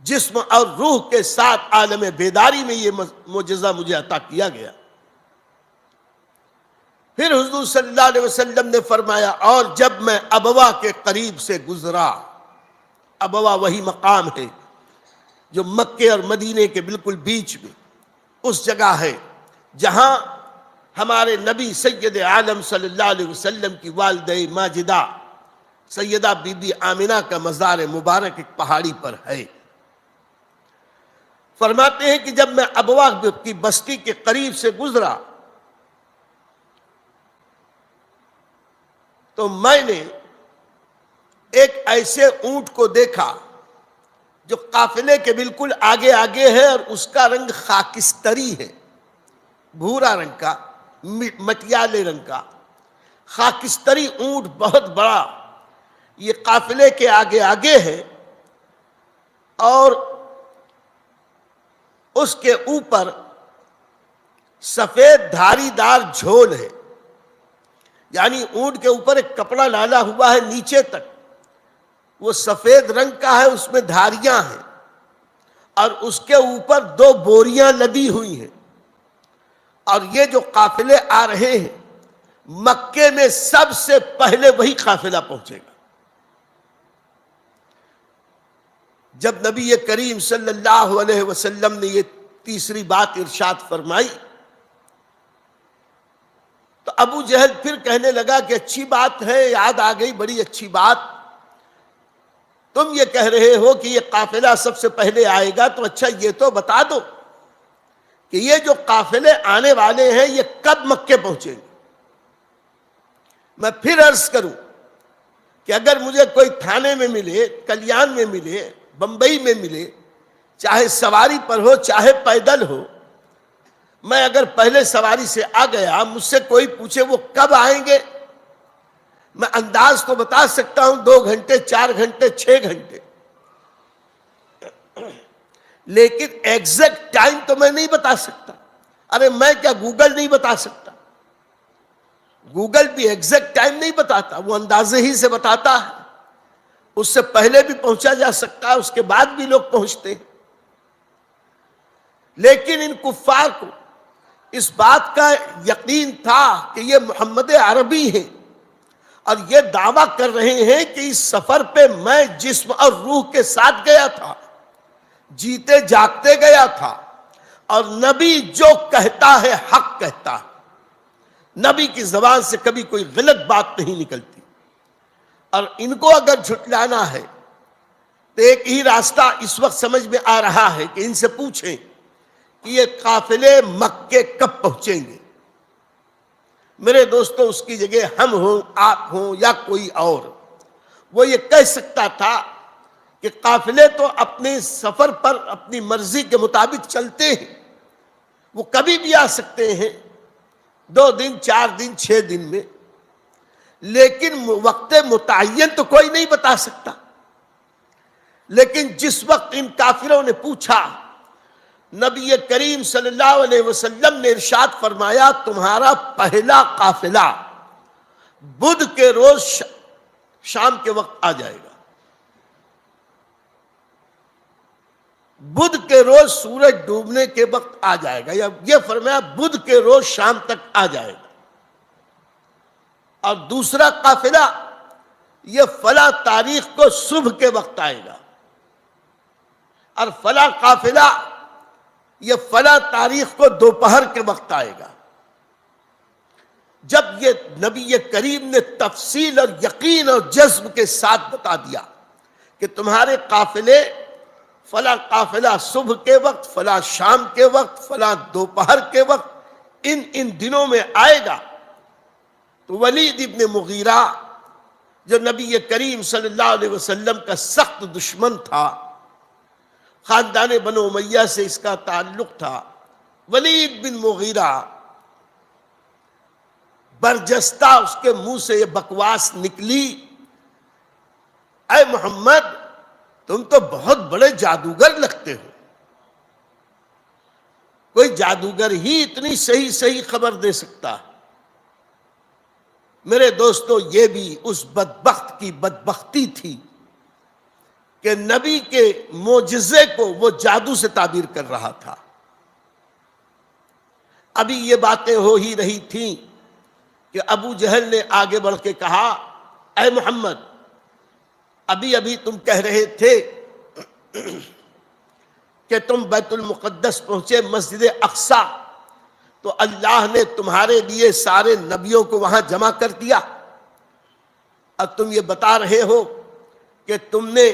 جسم اور روح کے ساتھ عالم بیداری میں یہ معجزہ مجھے عطا کیا گیا۔ پھر حضور صلی اللہ علیہ وسلم نے فرمایا اور جب میں ابوا کے قریب سے گزرا، ابوا وہی مقام ہے جو مکے اور مدینے کے بالکل بیچ میں اس جگہ ہے جہاں ہمارے نبی سید عالم صلی اللہ علیہ وسلم کی والدہ ماجدہ سیدہ بی بی آمنہ کا مزار مبارک ایک پہاڑی پر ہے۔ فرماتے ہیں کہ جب میں ابوا کی بستی کے قریب سے گزرا تو میں نے ایک ایسے اونٹ کو دیکھا جو قافلے کے بالکل آگے آگے ہے اور اس کا رنگ خاکستری ہے، بھورا رنگ کا، مٹیالے رنگ کا خاکستری اونٹ، بہت بڑا، یہ قافلے کے آگے آگے ہے اور اس کے اوپر سفید دھاری دار جھول ہے، یعنی اونٹ کے اوپر ایک کپڑا ڈالا ہوا ہے نیچے تک، وہ سفید رنگ کا ہے، اس میں دھاریاں ہیں اور اس کے اوپر 2 بوریاں لدی ہوئی ہیں، اور یہ جو قافلے آ رہے ہیں مکے میں سب سے پہلے وہی قافلہ پہنچے گا۔ جب نبی کریم صلی اللہ علیہ وسلم نے یہ تیسری بات ارشاد فرمائی تو ابو جہل پھر کہنے لگا کہ اچھی بات ہے، یاد آ گئی، بڑی اچھی بات، تم یہ کہہ رہے ہو کہ یہ قافلہ سب سے پہلے آئے گا، تو اچھا یہ تو بتا دو کہ یہ جو قافلے آنے والے ہیں یہ کب مکے پہنچیں گے؟ میں پھر عرض کروں کہ اگر مجھے کوئی تھانے میں ملے، کلیان میں ملے، بمبئی میں ملے، چاہے سواری پر ہو چاہے پیدل ہو، میں اگر پہلے سواری سے آ گیا، مجھ سے کوئی پوچھے وہ کب آئیں گے، میں انداز تو بتا سکتا ہوں 2 گھنٹے 4 گھنٹے 6 گھنٹے، لیکن ایگزیکٹ ٹائم تو میں نہیں بتا سکتا۔ ارے میں کیا گوگل نہیں بتا سکتا؟ گوگل بھی ایگزیکٹ ٹائم نہیں بتاتا، وہ اندازے ہی سے بتاتا ہے، اس سے پہلے بھی پہنچا جا سکتا ہے، اس کے بعد بھی لوگ پہنچتے ہیں۔ لیکن ان کفار کو اس بات کا یقین تھا کہ یہ محمد عربی ہیں اور یہ دعویٰ کر رہے ہیں کہ اس سفر پہ میں جسم اور روح کے ساتھ گیا تھا، جیتے جاگتے گیا تھا، اور نبی جو کہتا ہے حق کہتا ہے، نبی کی زبان سے کبھی کوئی غلط بات نہیں نکلتی، اور ان کو اگر جھٹلانا ہے تو ایک ہی راستہ اس وقت سمجھ میں آ رہا ہے کہ ان سے پوچھیں کہ یہ قافلے مکے کب پہنچیں گے۔ میرے دوستو، اس کی جگہ ہم ہوں، آپ ہوں یا کوئی اور، وہ یہ کہہ سکتا تھا کہ قافلے تو اپنے سفر پر اپنی مرضی کے مطابق چلتے ہیں، وہ کبھی بھی آ سکتے ہیں، 2 دن 4 دن 6 دن میں، لیکن وقت متعین تو کوئی نہیں بتا سکتا۔ لیکن جس وقت ان کافروں نے پوچھا، نبی کریم صلی اللہ علیہ وسلم نے ارشاد فرمایا تمہارا پہلا قافلہ بدھ کے روز شام کے وقت آ جائے گا، بدھ کے روز سورج ڈوبنے کے وقت آ جائے گا، یا یہ فرمایا بدھ کے روز شام تک آ جائے گا، اور دوسرا قافلہ یہ فلاں تاریخ کو صبح کے وقت آئے گا، اور فلاں قافلہ یہ فلاں تاریخ کو دوپہر کے وقت آئے گا۔ جب یہ نبی کریم نے تفصیل اور یقین اور جذب کے ساتھ بتا دیا کہ تمہارے قافلے، فلاں قافلہ صبح کے وقت، فلاں شام کے وقت، فلاں دوپہر کے وقت، ان دنوں میں آئے گا، تو ولید ابن مغیرہ جو نبی کریم صلی اللہ علیہ وسلم کا سخت دشمن تھا، خاندان بنو امیہ سے اس کا تعلق تھا، ولید بن مغیرہ برجستہ اس کے منہ سے یہ بکواس نکلی، اے محمد تم تو بہت بڑے جادوگر لگتے ہو، کوئی جادوگر ہی اتنی صحیح خبر دے سکتا ہے۔ میرے دوستو، یہ بھی اس بدبخت کی بدبختی تھی کہ نبی کے معجزے کو وہ جادو سے تعبیر کر رہا تھا۔ ابھی یہ باتیں ہو ہی رہی تھیں کہ ابو جہل نے آگے بڑھ کے کہا، اے محمد، ابھی تم کہہ رہے تھے کہ تم بیت المقدس پہنچے، مسجد اقصی، تو اللہ نے تمہارے لیے سارے نبیوں کو وہاں جمع کر دیا۔ اب تم یہ بتا رہے ہو کہ تم نے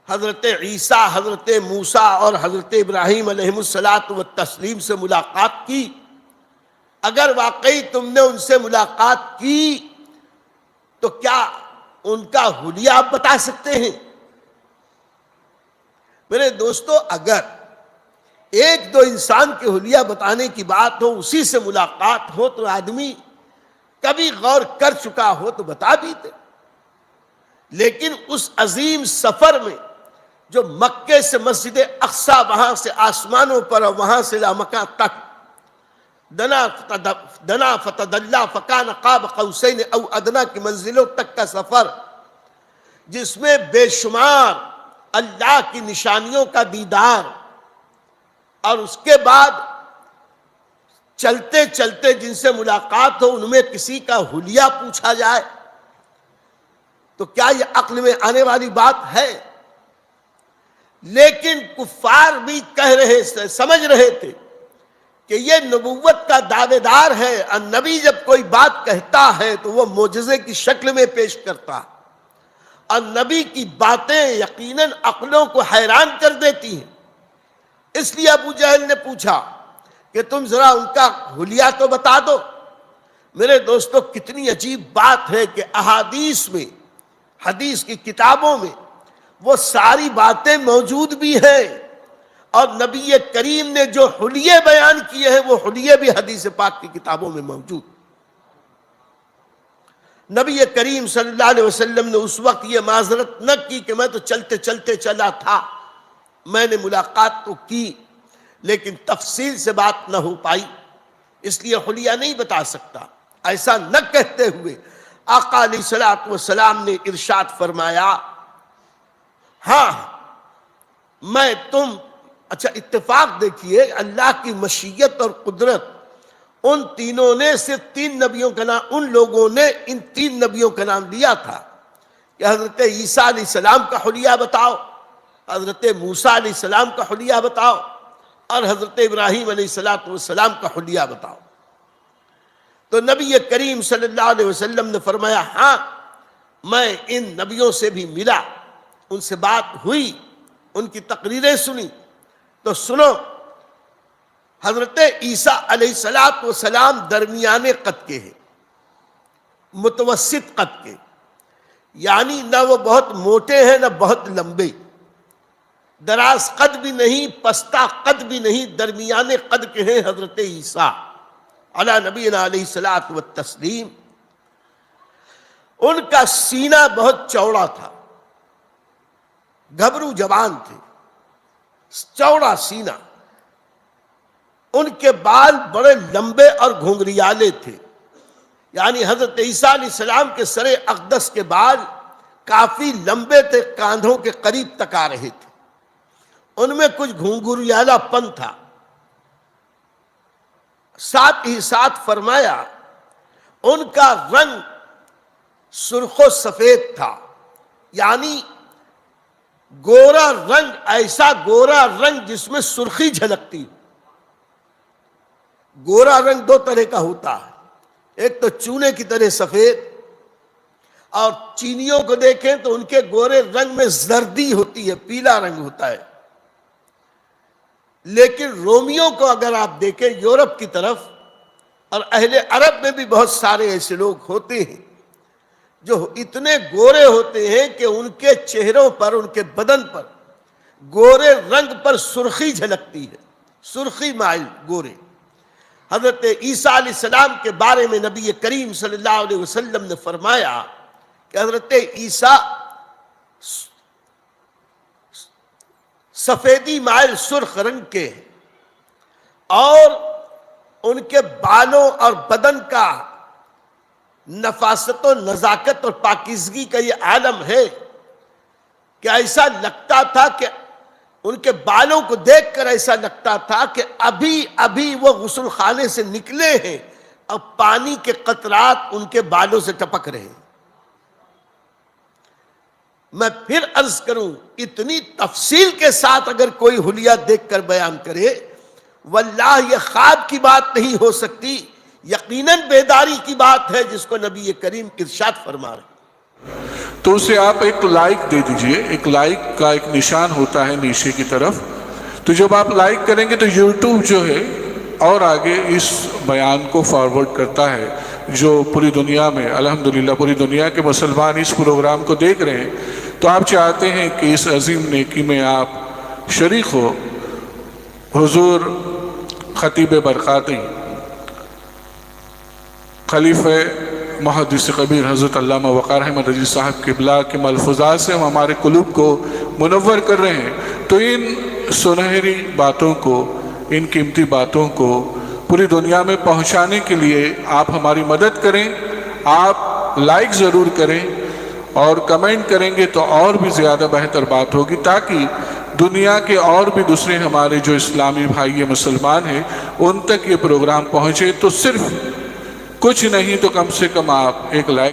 حضرت عیسیٰ، حضرت موسیٰ اور حضرت ابراہیم علیہ الصلاۃ والتسلیم سے ملاقات کی۔ اگر واقعی تم نے ان سے ملاقات کی تو کیا ان کا حلیہ آپ بتا سکتے ہیں؟ میرے دوستو، اگر ایک دو انسان کے حلیہ بتانے کی بات ہو، اسی سے ملاقات ہو، تو آدمی کبھی غور کر چکا ہو تو بتا بھی دے۔ لیکن اس عظیم سفر میں جو مکے سے مسجد اقصی، وہاں سے آسمانوں پر اور وہاں سے لامکان تک، دنا فتدلی فکان قاب قوسین او ادنی کی منزلوں تک کا سفر، جس میں بے شمار اللہ کی نشانیوں کا دیدار، اور اس کے بعد چلتے چلتے جن سے ملاقات ہو ان میں کسی کا حلیہ پوچھا جائے، تو کیا یہ عقل میں آنے والی بات ہے؟ لیکن کفار بھی کہہ رہے، سمجھ رہے تھے کہ یہ نبوت کا دعوے دار ہے، اور نبی جب کوئی بات کہتا ہے تو وہ معجزے کی شکل میں پیش کرتا، اور نبی کی باتیں یقیناً عقلوں کو حیران کر دیتی ہیں۔ اس لیے ابو جہل نے پوچھا کہ تم ذرا ان کا حلیہ تو بتا دو۔ میرے دوستو، کتنی عجیب بات ہے کہ احادیث میں، حدیث کی کتابوں میں وہ ساری باتیں موجود بھی ہیں، اور نبی کریم نے جو حلیے بیان کیے ہیں وہ حلیے بھی حدیث پاک کی کتابوں میں موجود۔ نبی کریم صلی اللہ علیہ وسلم نے اس وقت یہ معذرت نہ کی کہ میں تو چلتے چلتے چلا تھا، میں نے ملاقات تو کی لیکن تفصیل سے بات نہ ہو پائی، اس لیے حلیہ نہیں بتا سکتا۔ ایسا نہ کہتے ہوئے آقا علیہ الصلوۃ والسلام نے ارشاد فرمایا، ہاں میں تم، اچھا اتفاق دیکھیے، اللہ کی مشیت اور قدرت، ان تینوں نے صرف تین نبیوں کا نام، ان لوگوں نے ان تین نبیوں کا نام لیا تھا کہ حضرت عیسیٰ علیہ السلام کا حلیہ بتاؤ، حضرت موسیٰ علیہ السلام کا حلیہ بتاؤ، اور حضرت ابراہیم علیہ السلام کا حلیہ بتاؤ۔ تو نبی کریم صلی اللہ علیہ وسلم نے فرمایا، ہاں میں ان نبیوں سے بھی ملا، ان سے بات ہوئی، ان کی تقریریں سنی۔ تو سنو، حضرت عیسیٰ علیہ السلام درمیانے قد کے ہیں، متوسط قد کے، یعنی نہ وہ بہت موٹے ہیں نہ بہت لمبے، دراز قد بھی نہیں پستہ قد بھی نہیں، درمیانے قد کے ہیں حضرت عیسیٰ علی نبینا علیہ الصلوۃ والتسلیم۔ ان کا سینہ بہت چوڑا تھا، گھبرو جوان تھے، چوڑا سینہ، ان کے بال بڑے لمبے اور گھنگریالے تھے، یعنی حضرت عیسیٰ علیہ السلام کے سر اقدس کے بال کافی لمبے تھے، کاندھوں کے قریب تک آ رہے تھے، ان میں کچھ گھنگریالا پن تھا۔ ساتھ ہی ساتھ فرمایا ان کا رنگ سرخ و سفید تھا، یعنی گورا رنگ، ایسا گورا رنگ جس میں سرخی جھلکتی۔ گورا رنگ دو طرح کا ہوتا ہے، ایک تو چونے کی طرح سفید، اور چینیوں کو دیکھیں تو ان کے گورے رنگ میں زردی ہوتی ہے، پیلا رنگ ہوتا ہے۔ لیکن رومیوں کو اگر آپ دیکھیں، یورپ کی طرف، اور اہل عرب میں بھی بہت سارے ایسے لوگ ہوتے ہیں جو اتنے گورے ہوتے ہیں کہ ان کے چہروں پر، ان کے بدن پر گورے رنگ پر سرخی جھلکتی ہے، سرخی مائل گورے۔ حضرت عیسیٰ علیہ السلام کے بارے میں نبی کریم صلی اللہ علیہ وسلم نے فرمایا کہ حضرت عیسیٰ سفیدی مائل سرخ رنگ کے ہیں، اور ان کے بالوں اور بدن کا نفاست و نزاکت اور پاکیزگی کا یہ عالم ہے کہ ایسا لگتا تھا کہ ان کے بالوں کو دیکھ کر ایسا لگتا تھا کہ ابھی ابھی وہ غسل خانے سے نکلے ہیں اور پانی کے قطرات ان کے بالوں سے ٹپک رہے ہیں۔ میں پھر عرض کروں، اتنی تفصیل کے ساتھ اگر کوئی حلیہ دیکھ کر بیان کرے، واللہ یہ خواب کی بات نہیں ہو سکتی، یقیناً بیداری کی بات ہے جس کو نبی کریم ارشاد فرما رہے ہیں۔ تو اسے آپ ایک لائک دے دیجئے، ایک لائک کا ایک نشان ہوتا ہے نیچے کی طرف، تو جب آپ لائک کریں گے تو یوٹیوب جو ہے اور آگے اس بیان کو فارورڈ کرتا ہے، جو پوری دنیا میں الحمدللہ پوری دنیا کے مسلمان اس پروگرام کو دیکھ رہے ہیں۔ تو آپ چاہتے ہیں کہ اس عظیم نیکی میں آپ شریک ہو۔ حضور خطیب برقاتی خلیفہ محدث کبیر حضرت علامہ وقار احمد رضوی صاحب قبلہ کے ملفوظات سے ہم ہمارے قلوب کو منور کر رہے ہیں۔ تو ان سنہری باتوں کو، ان قیمتی باتوں کو پوری دنیا میں پہنچانے کے لیے آپ ہماری مدد کریں۔ آپ لائک ضرور کریں اور کمنٹ کریں گے تو اور بھی زیادہ بہتر بات ہوگی، تاکہ دنیا کے اور بھی دوسرے ہمارے جو اسلامی بھائی مسلمان ہیں ان تک یہ پروگرام پہنچے۔ تو صرف کچھ نہیں تو کم سے کم آپ ایک لائک